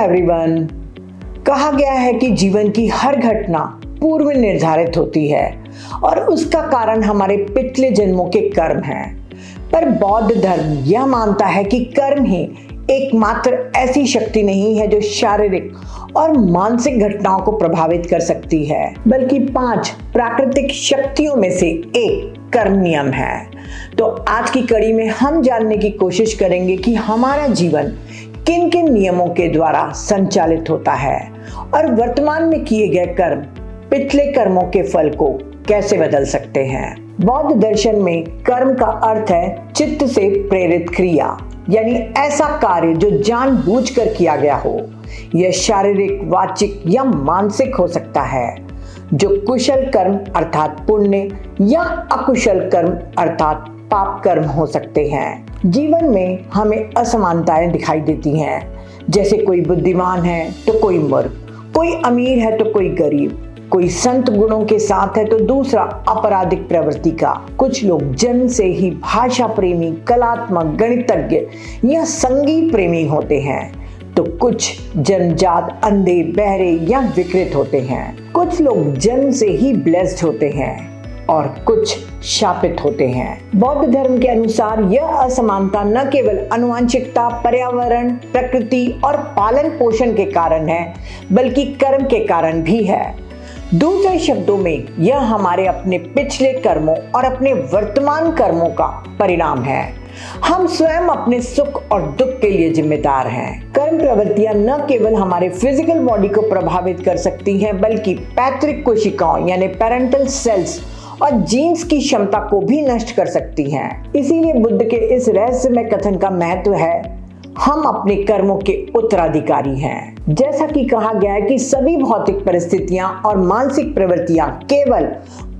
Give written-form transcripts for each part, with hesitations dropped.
Everyone. कहा गया है कि जीवन की हर घटना पूर्व निर्धारित होती है और उसका कारण हमारे पिछले जन्मों के कर्म हैं। पर बौद्ध धर्म यह मानता है कि कर्म ही एकमात्र ऐसी शक्ति नहीं है जो शारीरिक और मानसिक घटनाओं को प्रभावित कर सकती है, बल्कि 5 प्राकृतिक शक्तियों में से एक कर्म नियम है। तो आज की कड़ी में हम जानने की कोशिश करेंगे कि हमारा जीवन किन किन नियमों के द्वारा संचालित होता है और वर्तमान में किए गए कर्म पिछले कर्मों के फल को कैसे बदल सकते हैं। बौद्ध दर्शन में कर्म का अर्थ है चित्त से प्रेरित क्रिया, यानी ऐसा कार्य जो जानबूझकर किया गया हो। यह शारीरिक, वाचिक या मानसिक हो सकता है। जो कुशल कर्म अर्थात पुण्य या अकुशल कर्म अर्थात पाप कर्म हो सकते हैं। जीवन में हमें असमानताएं दिखाई देती हैं, जैसे कोई बुद्धिमान है तो कोई मूर्ख, कोई अमीर है तो कोई गरीब, कोई संत गुणों के साथ है तो दूसरा आपराधिक प्रवृत्ति का। कुछ लोग जन्म से ही भाषा प्रेमी, कलात्मक, गणितज्ञ या संगीत प्रेमी होते हैं, तो कुछ जन्मजात अंधे, बहरे या विकृत होते हैं। कुछ लोग जन्म से ही ब्लेस्ड होते हैं और कुछ शापित होते हैं। बौद्ध धर्म के अनुसार यह असमानता न केवल आनुवंशिकता, पर्यावरण, प्रकृति और पालन पोषण के कारण है, बल्कि कर्म के कारण भी है। दूसरे शब्दों में यह हमारे अपने पिछले कर्मों और अपने वर्तमान कर्मों का परिणाम है। हम स्वयं अपने सुख और दुख के लिए जिम्मेदार हैं। कर्म प्रवृत्तियां न केवल हमारे फिजिकल बॉडी को प्रभावित कर सकती हैं, बल्कि पैतृक कोशिकाओं यानी पेरेंटल सेल्स और जीन्स की क्षमता को भी नष्ट कर सकती हैं। इसीलिए बुद्ध के इस रहस्यमय कथन का महत्व है, हम अपने कर्मों के उत्तराधिकारी हैं। जैसा कि कहा गया है कि सभी भौतिक परिस्थितियां और मानसिक प्रवृत्तियां केवल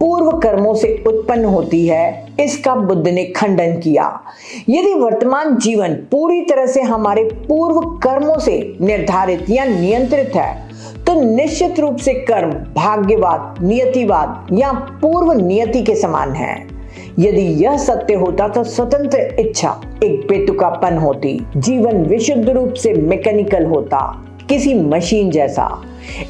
पूर्व कर्मों से उत्पन्न होती है, इसका बुद्ध ने खंडन किया। यदि वर्तमान जीवन पूरी तरह से हमारे पूर्व कर्मों से निर्धारित या नियंत्रित है, तो निश्चित रूप से कर्म भाग्यवाद, नियतिवाद या पूर्व नियति के समान है। यदि यह सत्य होता तो स्वतंत्र इच्छा एक बेतुकापन होती, जीवन विशुद्ध रूप से मैकेनिकल होता, किसी मशीन जैसा।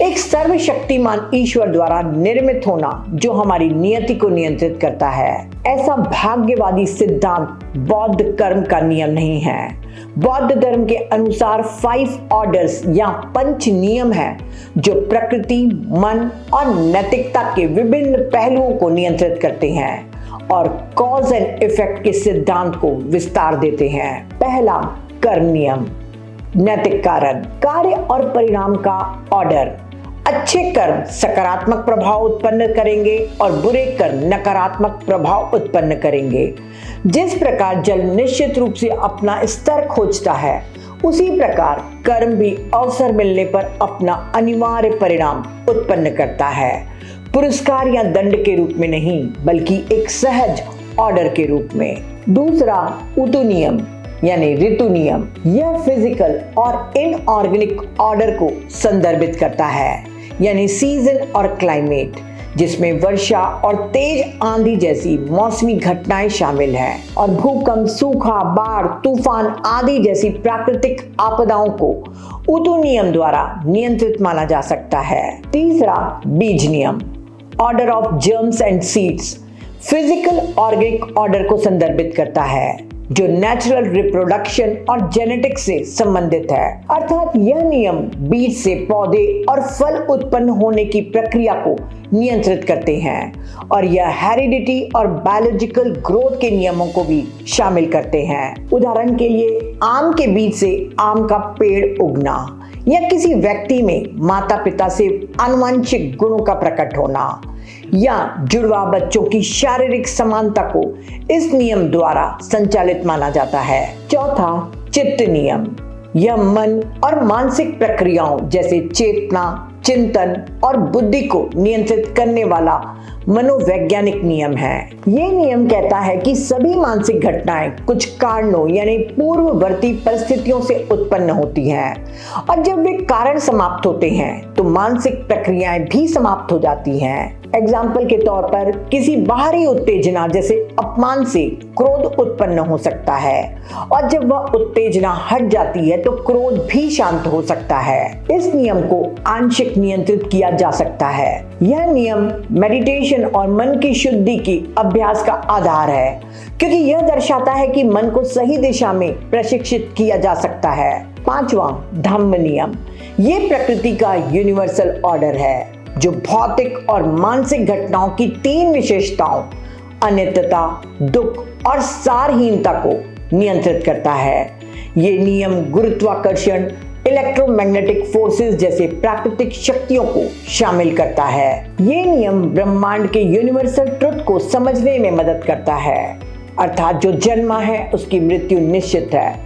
एक सर्वशक्तिमान ईश्वर द्वारा निर्मित होना जो हमारी नियति को नियंत्रित करता है। ऐसा भाग्यवादी सिद्धांत बौद्ध कर्म का नियम नहीं है। बौद्ध धर्म के अनुसार 5 ऑर्डर्स या पंच नियम है जो प्रकृति, मन और नैतिकता के विभिन्न पहलुओं को नियंत्रित करते हैं और कॉज एंड इफेक्ट के सिद्धांत को विस्तार देते हैं। पहला कर्म नियम, नैतिक कारण, कार्य और परिणाम का ऑर्डर। अच्छे कर्म सकारात्मक प्रभाव उत्पन्न करेंगे और बुरे कर्म नकारात्मक प्रभाव उत्पन्न करेंगे। जिस प्रकार जल निश्चित रूप से अपना स्तर खोजता है, उसी प्रकार कर्म भी अवसर मिलने पर अपना अनिवार्य परिणाम उत्पन्न करता है। पुरस्कार या दंड के रूप में नहीं, बल्कि एक सहज ऑर्डर के रूप में। दूसरा ऊतु नियम यानी ऋतु नियम। यह फिजिकल और इनऑर्गेनिक ऑर्डर को संदर्भित करता है, यानी सीजन और क्लाइमेट, जिसमें वर्षा और तेज आंधी जैसी मौसमी घटनाएं शामिल हैं और भूकंप, सूखा, बाढ़, तूफान आदि जैसी प्राकृतिक आपदाओं को ऊतु नियम द्वारा नियंत्रित माना जा सकता है। तीसरा बीज नियम, order of germs and seeds, physical organic order को संदर्भित करता है जो नेचुरल रिप्रोडक्शन और जेनेटिक्स से संबंधित है। अर्थात यह नियम बीज से पौधे और फल उत्पन्न होने की प्रक्रिया को नियंत्रित करते हैं और यह हेरिडिटी और बायोलॉजिकल ग्रोथ के नियमों को भी शामिल करते हैं। उदाहरण के लिए आम के बीज से आम का पेड़ उगना या किसी व्यक्ति में माता पिता से आनुवंशिक गुणों का प्रकट होना या जुड़वा बच्चों की शारीरिक समानता को इस नियम द्वारा संचालित माना जाता है। चौथा चित्त नियम। यह मन और मानसिक प्रक्रियाओं जैसे चेतना, चिंतन और बुद्धि को नियंत्रित करने वाला मनोवैज्ञानिक नियम है। ये नियम कहता है कि सभी मानसिक घटनाएं कुछ कारणों यानी पूर्ववर्ती परिस्थितियों से उत्पन्न होती हैं और जब वे कारण समाप्त होते हैं तो मानसिक प्रक्रियाएं भी समाप्त हो जाती हैं। एग्जाम्पल के तौर पर किसी बाहरी उत्तेजना जैसे अपमान से क्रोध उत्पन्न हो सकता है, और जब वह उत्तेजना हट जाती है तो क्रोध भी शांत हो सकता है। इस नियम को आंशिक नियंत्रित किया जा सकता है। यह नियम मेडिटेशन और मन की शुद्धि की अभ्यास का आधार है, क्योंकि यह दर्शाता है कि मन को सही दिशा में प्रशिक्षित किया जा सकता है। 5वां धम्म नियम, ये प्रकृति का यूनिवर्सल ऑर्डर है जो भौतिक और मानसिक घटनाओं की 3 विशेषताओं अनित्यता, दुख और सारहीनता को नियंत्रित करता है। ये नियम गुरुत्वाकर्षण, इलेक्ट्रोमैग्नेटिक फोर्सेस जैसे प्राकृतिक शक्तियों को शामिल करता है। ये नियम ब्रह्मांड के यूनिवर्सल ट्रुथ को समझने में मदद करता है, अर्थात जो जन्मा है उसकी मृत्यु निश्चित है।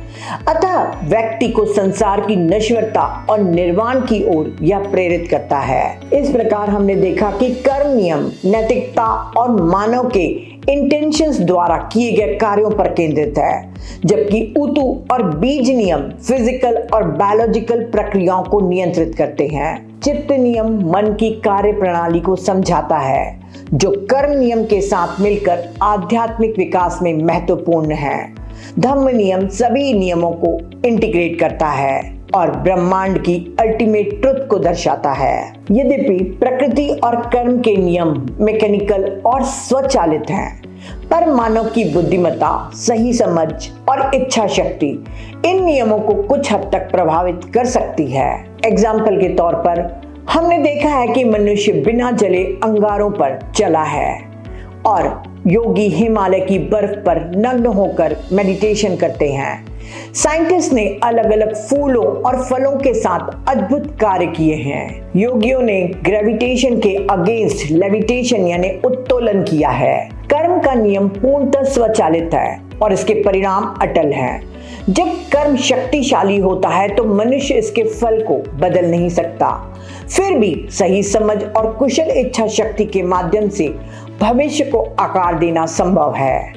अतः व्यक्ति को संसार की नश्वरता और निर्वाण की ओर यह प्रेरित करता है। इस प्रकार हमने देखा कि कर्म नियम नैतिकता और मानव के इंटेंशंस द्वारा किए गए कार्यों पर केंद्रित है, जबकि ऊतु और बीज नियम फिजिकल और बायोलॉजिकल प्रक्रियाओं को नियंत्रित करते हैं। चित्त नियम मन की कार्य प्रणाली को समझाता है, जो कर्म नियम के साथ मिलकर आध्यात्मिक विकास में महत्वपूर्ण है। धम्म नियम सभी नियमों को इंटीग्रेट करता है और ब्रह्मांड की अल्टीमेट ट्रुथ को दर्शाता है। यद्यपि प्रकृति और कर्म के नियम मैकेनिकल और स्वचालित हैं, पर मानव की बुद्धिमत्ता, सही समझ और इच्छा शक्ति इन नियमों को कुछ हद तक प्रभावित कर सकती है। एग्जाम्पल के तौर पर हमने देखा है कि मनुष्य बिना जले अंगारों पर चला है, और योगी हिमालय की बर्फ पर नग्न होकर मेडिटेशन करते हैं। साइंटिस्ट ने अलग अलग फूलों और फलों के साथ अद्भुत कार्य किए हैं। योगियों ने ग्रेविटेशन के अगेंस्ट लेविटेशन यानी उत्तोलन किया है। कर्म का नियम पूर्णतः स्वचालित है और इसके परिणाम अटल हैं। जब कर्म शक्तिशाली होता है तो मनुष्य इसके फल को बदल नहीं सकता। फिर भी सही समझ और कुशल इच्छा शक्ति के माध्यम से भविष्य को आकार देना संभव है।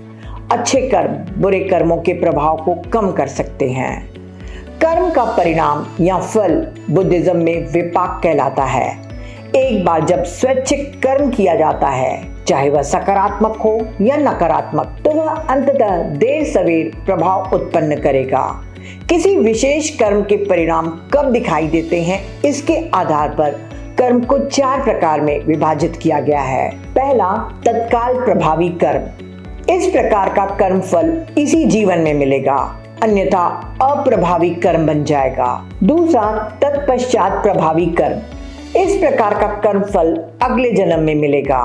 अच्छे कर्म बुरे कर्मों के प्रभाव को कम कर सकते हैं। कर्म का परिणाम या फल बुद्धिज्म में विपाक कहलाता है। एक बार जब स्वैच्छिक कर्म किया जाता है, चाहे वह सकारात्मक हो या नकारात्मक, तो वह अंततः देर सवेर प्रभाव उत्पन्न करेगा। किसी विशेष कर्म के परिणाम कब दिखाई देते हैं, इसके आधार पर कर्म को 4 प्रकार में विभाजित किया गया है। पहला, तत्काल प्रभावी कर्म। इस प्रकार का कर्म फल इसी जीवन में मिलेगा, अन्यथा अप्रभावी कर्म बन जाएगा। दूसरा, तत्पश्चात प्रभावी कर्म। इस प्रकार का कर्म फल अगले जन्म में मिलेगा,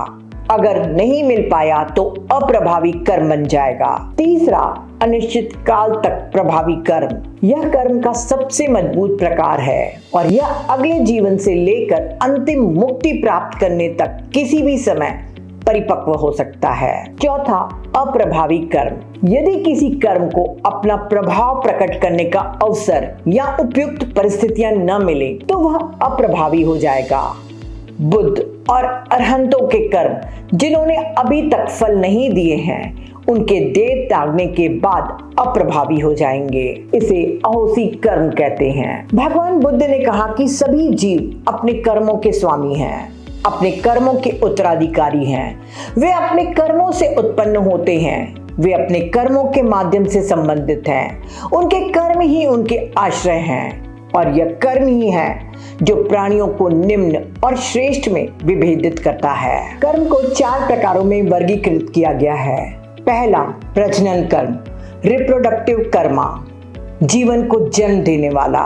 अगर नहीं मिल पाया तो अप्रभावी कर्म बन जाएगा। तीसरा, अनिश्चित काल तक प्रभावी कर्म। यह कर्म का सबसे मजबूत प्रकार है और यह अगले जीवन से लेकर अंतिम मुक्ति प्राप्त करने तक किसी भी समय परिपक्व हो सकता है। चौथा, अप्रभावी कर्म। यदि किसी कर्म को अपना प्रभाव प्रकट करने का अवसर या उपयुक्त परिस्थितियां न मिले तो वह अप्रभावी हो जाएगा। बुद्ध और अरहंतों के कर्म जिन्होंने अभी तक फल नहीं दिए हैं, उनके देह त्यागने के बाद अप्रभावी हो जाएंगे। इसे अहोसी कर्म कहते हैं। भगवान बुद्ध ने कहा कि सभी जीव अपने कर्मों के स्वामी हैं, अपने कर्मों के उत्तराधिकारी हैं। वे अपने कर्मों से उत्पन्न होते हैं, वे अपने कर्मों के माध्यम से संबंधित हैं। उनके कर्म ही उनके आश्रय हैं और यह कर्म ही है जो प्राणियों को निम्न और श्रेष्ठ में विभेदित करता है। कर्म को 4 प्रकारों में वर्गीकृत किया गया है। पहला, प्रजनन कर्म, रिप्रोडक्टिव कर्मा, जीवन को जन्म देने वाला।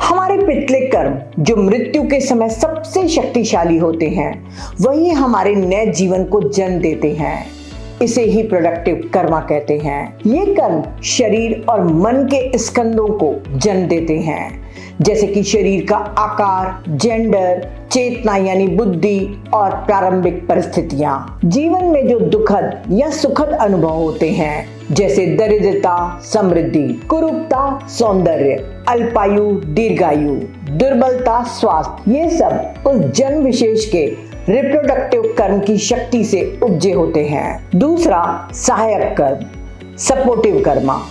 हमारे पिछले कर्म जो मृत्यु के समय सबसे शक्तिशाली होते हैं, वही हमारे नए जीवन को जन्म देते हैं। इसे ही प्रोडक्टिव कर्मा कहते हैं। ये कर्म शरीर और मन के स्कंदों को जन्म देते हैं, जैसे कि शरीर का आकार, जेंडर, चेतना यानी बुद्धि और प्रारंभिक परिस्थितियां। जीवन में जो दुखद या सुखद अनुभव होते हैं, जैसे दरिद्रता, समृद्धि, कुरूपता, सौंदर्य, अल्पायु, दीर्घायु, दुर्बलता, स्वास्थ्य, ये सब उस जन्म विशेष के रिप्रोडक्टिव कर्म की शक्ति से उपजे होते हैं। दूसरा, सहायक कर्म, सपोर्टिव कर्मा।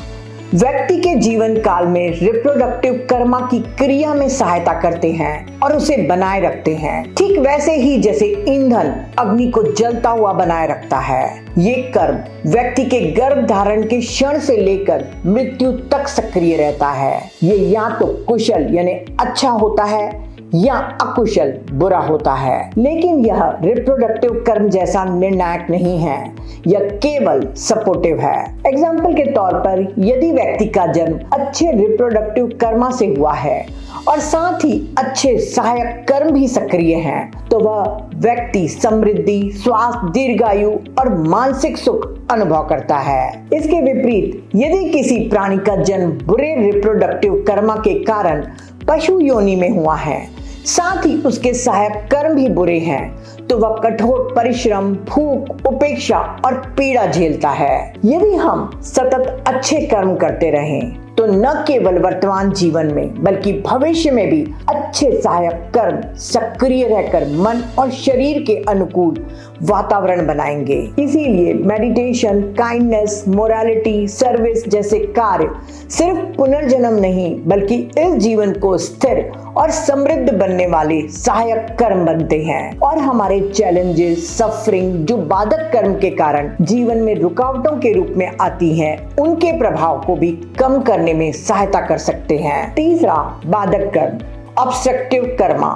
व्यक्ति के जीवन काल में रिप्रोडक्टिव कर्मा की क्रिया में सहायता करते हैं और उसे बनाए रखते हैं, ठीक वैसे ही जैसे ईंधन अग्नि को जलता हुआ बनाए रखता है। ये कर्म व्यक्ति के गर्भ धारण के क्षण से लेकर मृत्यु तक सक्रिय रहता है। ये या तो कुशल यानी अच्छा होता है या अकुशल बुरा होता है, लेकिन यह रिप्रोडक्टिव कर्म जैसा निर्णायक नहीं है, यह केवल सपोर्टिव है। एग्जाम्पल के तौर पर यदि व्यक्ति का जन्म अच्छे रिप्रोडक्टिव कर्मा से हुआ है और साथ ही अच्छे सहायक कर्म भी सक्रिय हैं, तो वह व्यक्ति समृद्धि, स्वास्थ्य, दीर्घायु और मानसिक सुख अनुभव करता है। इसके विपरीत यदि किसी प्राणी का जन्म बुरे रिप्रोडक्टिव कर्मा के कारण पशु योनि में हुआ है, साथ ही उसके सहायक कर्म भी बुरे हैं, तो वह कठोर परिश्रम, भूख, उपेक्षा और पीड़ा झेलता है। यदि हम सतत अच्छे कर्म करते रहें तो न केवल वर्तमान जीवन में बल्कि भविष्य में भी अच्छे सहायक कर्म सक्रिय रहकर मन और शरीर के अनुकूल वातावरण बनाएंगे। इसीलिए मेडिटेशन, काइंडनेस, मोरालिटी, सर्विस जैसे कार्य सिर्फ पुनर्जन्म नहीं बल्कि इस जीवन को स्थिर और समृद्ध बनने वाले सहायक कर्म बनते हैं और हमारे चैलेंजेस, सफरिंग जो बाधक कर्म के कारण जीवन में रुकावटों के रूप में आती हैं, उनके प्रभाव को भी कम करने में सहायता कर सकते हैं। तीसरा, बाधक कर्म, ऑब्स्ट्रक्टिव कर्मा,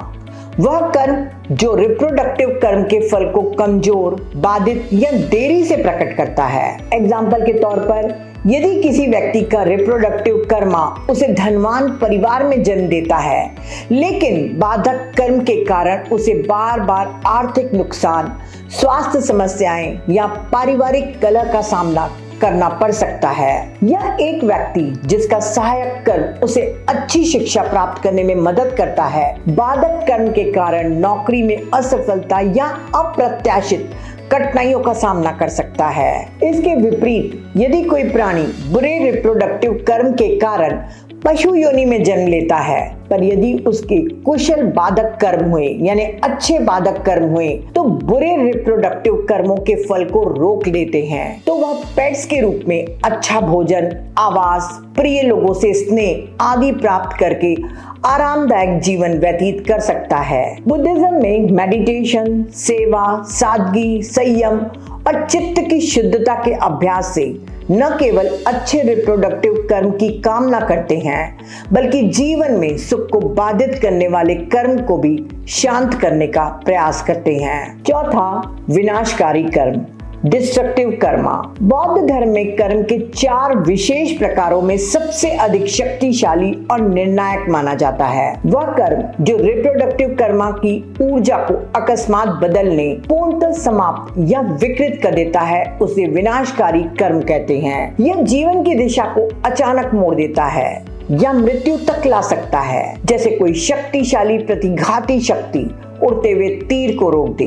वह कर्म जो रिप्रोडक्टिव कर्म के फल को कमजोर, बाधित या देरी से प्रकट करता है। एग्जाम्पल के तौर पर यदि किसी व्यक्ति का रिप्रोडक्टिव कर्मा उसे धनवान परिवार में जन्म देता है, लेकिन बाधक कर्म के कारण उसे बार बार आर्थिक नुकसान, स्वास्थ्य समस्याएं या पारिवारिक कलह का सामना करना पड़ सकता है। या एक व्यक्ति जिसका सहायक कर्म उसे अच्छी शिक्षा प्राप्त करने में मदद करता है, बाधक कर्म के कारण नौकरी में असफलता या अप्रत्याशित कठिनाइयों का सामना कर सकता है। इसके विपरीत यदि कोई प्राणी बुरे रिप्रोडक्टिव कर्म के कारण पशु योनि में जन्म लेता है, पर यदि उसके कुशल बाधक कर्म हुए यानी अच्छे बाधक कर्म हुए तो बुरे रिप्रोडक्टिव कर्मों के फल को रोक लेते हैं, तो वह पेट्स के रूप में अच्छा भोजन, आवास, प्रिय लोगों से स्नेह आदि प्राप्त करके आरामदायक जीवन व्यतीत कर सकता है। बुद्धिज्म में मेडिटेशन, सेवा, सादगी, संयम और चित्त की शुद्धता के अभ्यास से न केवल अच्छे रिप्रोडक्टिव कर्म की कामना करते हैं बल्कि जीवन में सुख को बाधित करने वाले कर्म को भी शांत करने का प्रयास करते हैं। चौथा, विनाशकारी कर्म, डिस्ट्रक्टिव कर्मा। बौद्ध धर्म में कर्म के 4 विशेष प्रकारों में सबसे अधिक शक्तिशाली और निर्णायक माना जाता है वह कर्म जो रिप्रोडक्टिव कर्मा की ऊर्जा को अकस्मात बदलने, पूर्णतः समाप्त या विकृत कर देता है, उसे विनाशकारी कर्म कहते हैं। यह जीवन की दिशा को अचानक मोड़ देता है या मृत्यु तक ला सकता है, जैसे कोई शक्तिशाली प्रतिघाती शक्ति उड़ते हुए तीर को रोक दे।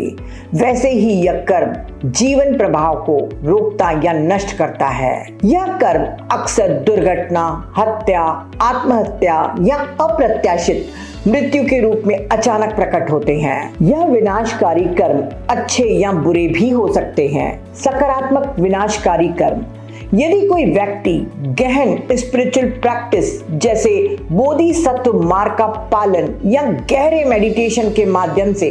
वैसे ही यह कर्म जीवन प्रभाव को रोकता या नष्ट करता है। यह कर्म अक्सर दुर्घटना, हत्या, आत्महत्या या अप्रत्याशित मृत्यु के रूप में अचानक प्रकट होते हैं। यह विनाशकारी कर्म अच्छे या बुरे भी हो सकते हैं। सकारात्मक विनाशकारी कर्म, यदि कोई व्यक्ति गहन स्पिरिचुअल प्रैक्टिस जैसे बोधिसत्व मार्ग का पालन या गहरे मेडिटेशन के माध्यम से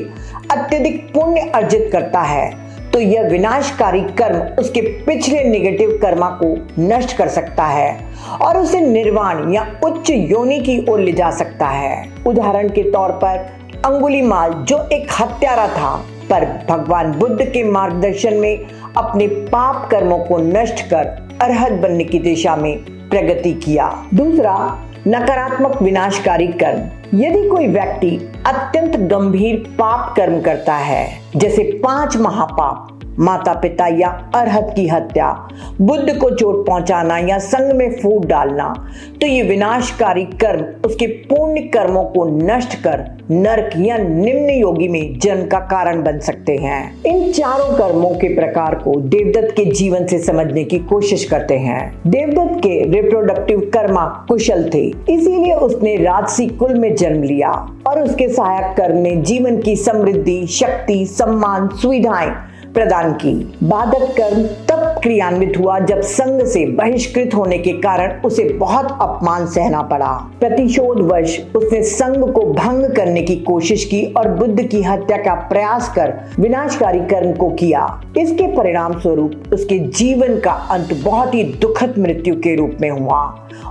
अत्यधिक पुण्य अर्जित करता है, तो यह विनाशकारी कर्म उसके पिछले नेगेटिव कर्मा को नष्ट कर सकता है और उसे निर्वाण या उच्च योनि की ओर ले जा सकता है। उदाहरण के तौर पर अंगुलीमाल जो एक हत्यारा था, पर भगवान बुद्ध के मार्गदर्शन में अपने पाप कर्मों को नष्ट कर अरहत बनने की दिशा में प्रगति किया। दूसरा, नकारात्मक विनाशकारी कर्म, यदि कोई व्यक्ति अत्यंत गंभीर पाप कर्म करता है, जैसे 5 महापाप, माता पिता या अरहत की हत्या, बुद्ध को चोट पहुंचाना या संग में फूट डालना, तो ये विनाशकारी कर्म उसके पुण्य कर्मों को नष्ट कर नरक या निम्न योगी में जन्म का कारण बन सकते हैं। इन चारों कर्मों के प्रकार को देवदत्त के जीवन से समझने की कोशिश करते हैं। देवदत्त के रिप्रोडक्टिव कर्मा कुशल थे, इसीलिए उसने राजसी कुल में जन्म लिया और उसके सहायक कर्म ने जीवन की समृद्धि, शक्ति, सम्मान, सुविधाएं प्रदान की। बाधक कर्म तब क्रियान्वित हुआ जब संघ से बहिष्कृत होने के कारण उसे बहुत अपमान सहना पड़ा। प्रतिशोधवश उसने संघ को भंग करने की कोशिश की और बुद्ध की हत्या का प्रयास कर विनाशकारी कर्म को किया। इसके परिणाम स्वरूप उसके जीवन का अंत बहुत ही दुखद मृत्यु के रूप में हुआ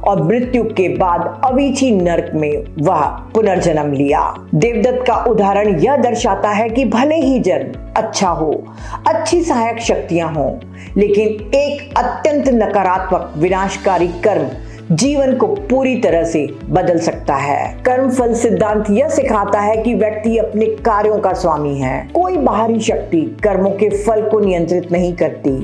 और मृत्यु के बाद अवीची नरक में वह पुनर्जन्म लिया। देवदत्त का उदाहरण यह दर्शाता है कि भले ही जन्म अच्छा हो, अच्छी सहायक शक्तियां हों, लेकिन एक अत्यंत नकारात्मक विनाशकारी कर्म जीवन को पूरी तरह से बदल सकता है। कर्म फल सिद्धांत यह सिखाता है कि व्यक्ति अपने कार्यों का स्वामी है। कोई बाहरी शक्ति कर्मों के फल को नियंत्रित नहीं करती।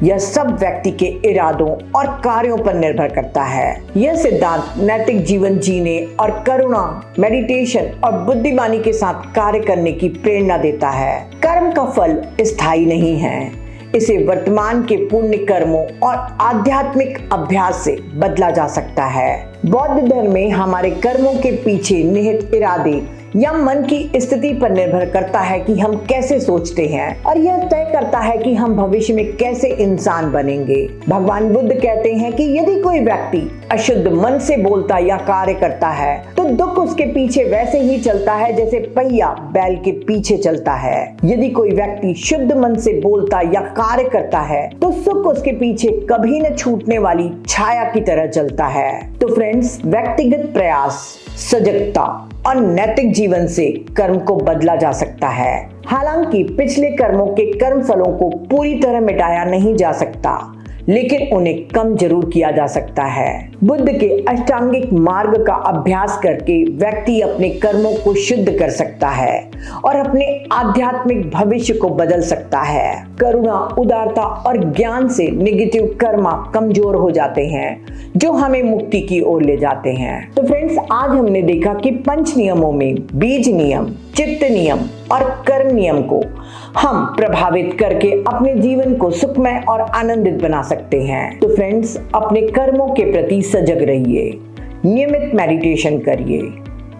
यह सब व्यक्ति के इरादों और कार्यों पर निर्भर करता है। यह सिद्धांत नैतिक जीवन जीने और करुणा, मेडिटेशन और बुद्धिमानी के साथ कार्य करने की प्रेरणा देता है। कर्म का फल स्थायी नहीं है। इसे वर्तमान के पुण्य कर्मों और आध्यात्मिक अभ्यास से बदला जा सकता है। बौद्ध धर्म में हमारे कर्मों के पीछे निहित इरादे या मन की स्थिति पर निर्भर करता है कि हम कैसे सोचते हैं और यह तय करता है कि हम भविष्य में कैसे इंसान बनेंगे। भगवान बुद्ध कहते हैं कि यदि कोई व्यक्ति अशुद्ध मन से बोलता या कार्य करता है तो दुख उसके पीछे वैसे ही चलता है जैसे पहिया बैल के पीछे चलता है। यदि कोई व्यक्ति शुद्ध मन से बोलता या कार्य करता है तो सुख उसके पीछे कभी न छूटने वाली छाया की तरह चलता है। तो फ्रेंड्स, व्यक्तिगत प्रयास, सजगता और नैतिक जीवन से कर्म को बदला जा सकता है। हालांकि पिछले कर्मों के कर्म फलों को पूरी तरह मिटाया नहीं जा सकता, लेकिन उन्हें कम जरूर किया जा सकता है। बुद्ध के अष्टांगिक मार्ग का अभ्यास करके व्यक्ति अपने कर्मों को शुद्ध कर सकता है और अपने आध्यात्मिक भविष्य को बदल सकता है। करुणा, उदारता और ज्ञान से नेगेटिव कर्म कमजोर हो जाते हैं, जो हमें मुक्ति की ओर ले जाते हैं। तो फ्रेंड्स, आज हमने देखा कि पंच नियमों में बीज नियम, चित्त नियम और कर्म नियम को हम प्रभावित करके अपने जीवन को सुखमय और आनंदित बना सकते हैं। तो फ्रेंड्स, अपने कर्मों के प्रति सजग रहिए, नियमित मेडिटेशन करिए,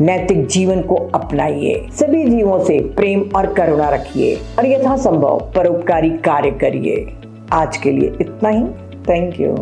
नैतिक जीवन को अपनाइए, सभी जीवों से प्रेम और करुणा रखिए और यथासंभव परोपकारी कार्य करिए। आज के लिए इतना ही। Thank you.